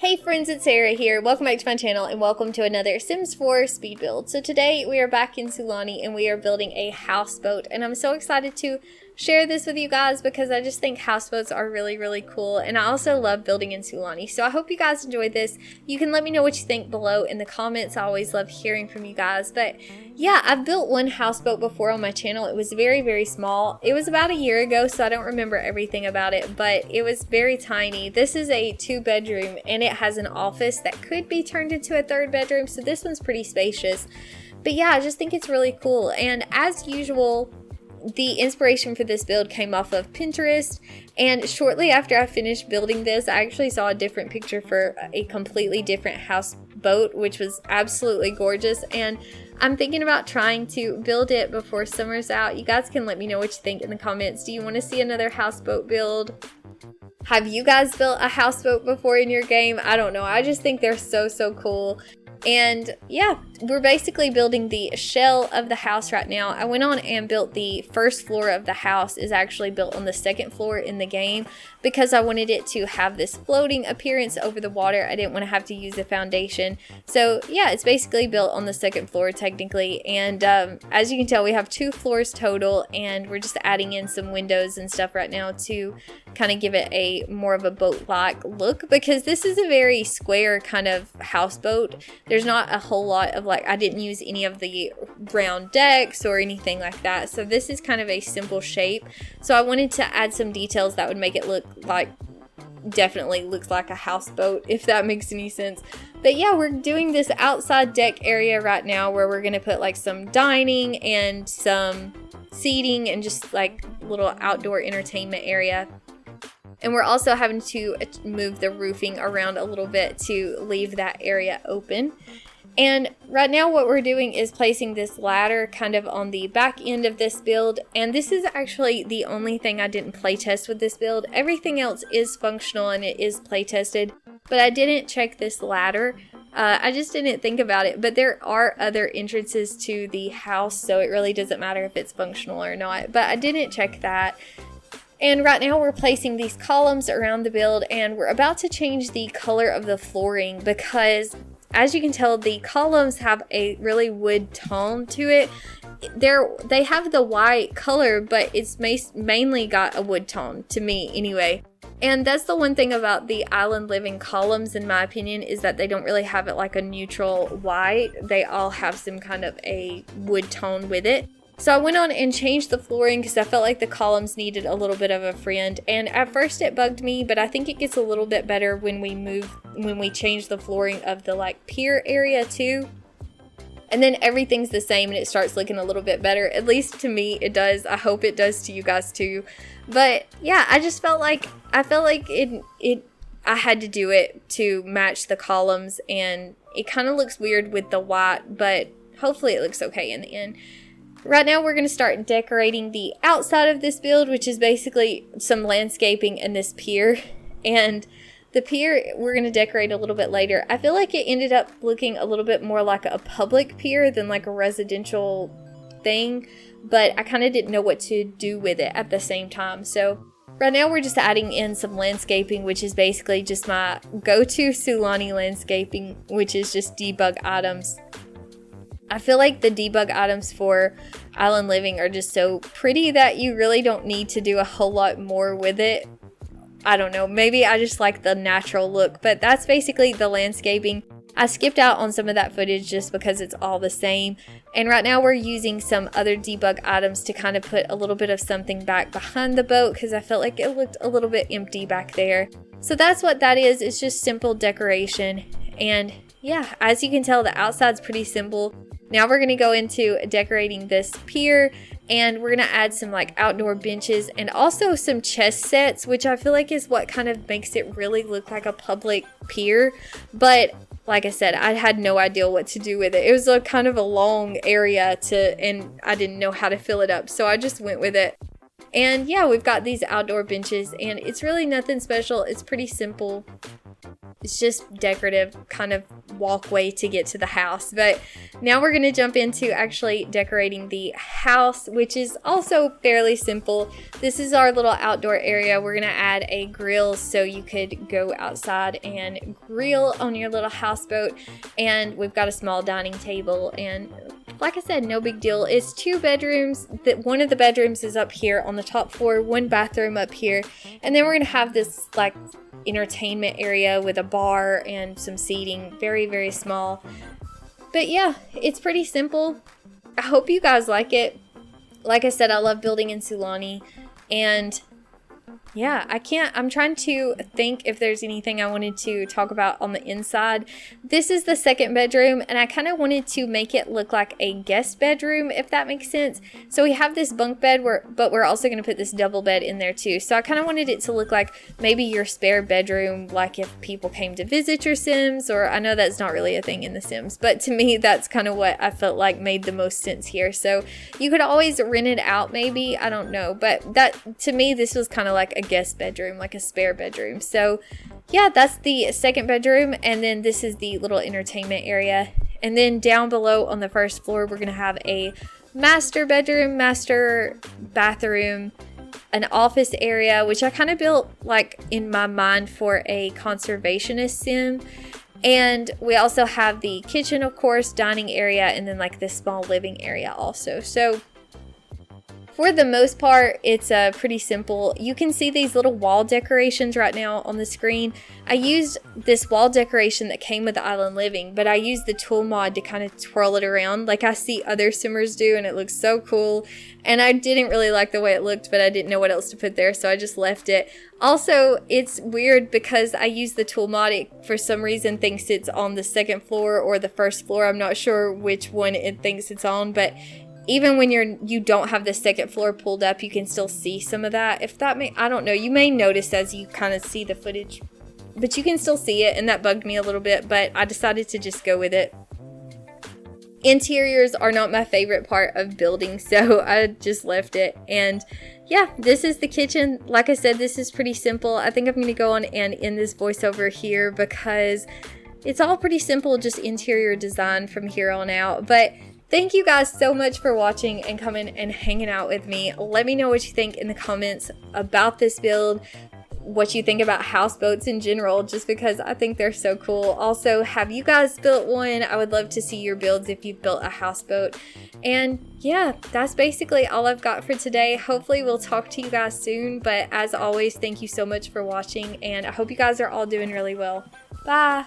Hey friends, it's Sarah here. Welcome back to my channel and welcome to another Sims 4 speed build. So today we are back in Sulani and we are building a houseboat, and I'm so excited to share this with you guys because I just think houseboats are really cool, and I also love building in Sulani. So I hope you guys enjoyed this. You can let me know what you think below in the comments. I always love hearing from you guys. But yeah, I've built one houseboat before on my channel. It was very small. It was about a year ago, so I don't remember everything about it, but it was very tiny. This is a 2-bedroom and it has an office that could be turned into a 3rd bedroom, so this one's pretty spacious. But yeah, I just think it's really cool, and as usual, the inspiration for this build came off of Pinterest, and shortly after I finished building this, I actually saw a different picture for a completely different houseboat, which was absolutely gorgeous, and I'm thinking about trying to build it before summer's out. You guys can let me know what you think in the comments. Do you want to see another houseboat build? Have you guys built a houseboat before in your game? I don't know. I just think they're so cool. And yeah, we're basically building the shell of the house right now. I went on and built the first floor of the house is actually built on the 2nd floor in the game because I wanted it to have this floating appearance over the water. I didn't want to have to use a foundation. So yeah, it's basically built on the 2nd floor technically. And as you can tell, we have 2 floors total, and we're just adding in some windows and stuff right now to kind of give it a more of a boat-like look, because this is a very square kind of houseboat. There's not a whole lot of, like, I didn't use any of the round decks or anything like that. So this is kind of a simple shape. So I wanted to add some details that would make it look like, definitely looks like a houseboat, if that makes any sense. But yeah, we're doing this outside deck area right now where we're going to put like some dining and some seating and just like little outdoor entertainment area. And we're also having to move the roofing around a little bit to leave that area open. And right now what we're doing is placing this ladder kind of on the back end of this build. And this is actually the only thing I didn't play test with this build. Everything else is functional and it is play tested. But I didn't check this ladder. I just didn't think about it. But there are other entrances to the house, so it really doesn't matter if it's functional or not. But I didn't check that. And right now we're placing these columns around the build, and we're about to change the color of the flooring because, as you can tell, the columns have a really wood tone to it. They have the white color, but it's mainly got a wood tone, to me anyway. And that's the one thing about the Island Living columns, in my opinion, is that they don't really have it like a neutral white. They all have some kind of a wood tone with it. So I went on and changed the flooring because I felt like the columns needed a little bit of a friend. And at first it bugged me, but I think it gets a little bit better when we change the flooring of the like pier area too. And then everything's the same and it starts looking a little bit better. At least to me it does. I hope it does to you guys too. But yeah, I just felt like I had to do it to match the columns, and it kind of looks weird with the white, but hopefully it looks okay in the end. Right now we're going to start decorating the outside of this build, which is basically some landscaping in this pier. And the pier we're going to decorate a little bit later. I feel like it ended up looking a little bit more like a public pier than like a residential thing, but I kind of didn't know what to do with it at the same time. So right now we're just adding in some landscaping, which is basically just my go-to Sulani landscaping, which is just debug items. I feel like the debug items for Island Living are just so pretty that you really don't need to do a whole lot more with it. I don't know, maybe I just like the natural look, but that's basically the landscaping. I skipped out on some of that footage just because it's all the same. And right now we're using some other debug items to kind of put a little bit of something back behind the boat because I felt like it looked a little bit empty back there. So that's what that is. It's just simple decoration. And yeah, as you can tell, the outside's pretty simple. Now we're going to go into decorating this pier, and we're going to add some like outdoor benches and also some chess sets, which I feel like is what kind of makes it really look like a public pier. But like I said, I had no idea what to do with it. It was a kind of a long area and I didn't know how to fill it up, so I just went with it. And yeah, we've got these outdoor benches, and it's really nothing special. It's pretty simple. It's just decorative, kind of walkway to get to the house. But now we're going to jump into actually decorating the house, which is also fairly simple. This is our little outdoor area. We're going to add a grill so you could go outside and grill on your little houseboat. And we've got a small dining table, and like I said, no big deal. It's 2 bedrooms. One of the bedrooms is up here on the top floor, 1 bathroom up here, and then we're gonna have this like entertainment area with a bar and some seating, very, very small. But yeah, it's pretty simple. I hope you guys like it. Like I said, I love building in Sulani, and yeah, I'm trying to think if there's anything I wanted to talk about on the inside. This is the 2nd bedroom, and I kind of wanted to make it look like a guest bedroom, if that makes sense. So we have this bunk bed, but we're also going to put this double bed in there too. So I kind of wanted it to look like maybe your spare bedroom, like if people came to visit your Sims, or I know that's not really a thing in the Sims, but to me, that's kind of what I felt like made the most sense here. So you could always rent it out maybe, I don't know, but that, to me, this was kind of like a guest bedroom, like a spare bedroom. So yeah, that's the 2nd bedroom, and then this is the little entertainment area. And then down below on the 1st floor, we're gonna have a master bedroom, master bathroom, an office area, which I kind of built like in my mind for a conservationist sim. And we also have the kitchen, of course, dining area, and then like this small living area also. So for the most part, it's pretty simple. You can see these little wall decorations right now on the screen. I used this wall decoration that came with the Island Living, but I used the tool mod to kind of twirl it around like I see other simmers do, and it looks so cool. And I didn't really like the way it looked, but I didn't know what else to put there, so I just left it. Also, it's weird because I use the tool mod, it for some reason thinks it's on the 2nd floor or the 1st floor. I'm not sure which one it thinks it's on, but even when you don't have the 2nd floor pulled up, you can still see some of that. If that I don't know, you may notice as you kind of see the footage, but you can still see it, and that bugged me a little bit, but I decided to just go with it. Interiors are not my favorite part of building, so I just left it. And yeah, this is the kitchen. Like I said, this is pretty simple. I think I'm going to go on and end this voiceover here because it's all pretty simple, just interior design from here on out. But thank you guys so much for watching and coming and hanging out with me. Let me know what you think in the comments about this build, what you think about houseboats in general, just because I think they're so cool. Also, have you guys built one? I would love to see your builds if you've built a houseboat. And yeah, that's basically all I've got for today. Hopefully we'll talk to you guys soon, but as always, thank you so much for watching, and I hope you guys are all doing really well. Bye!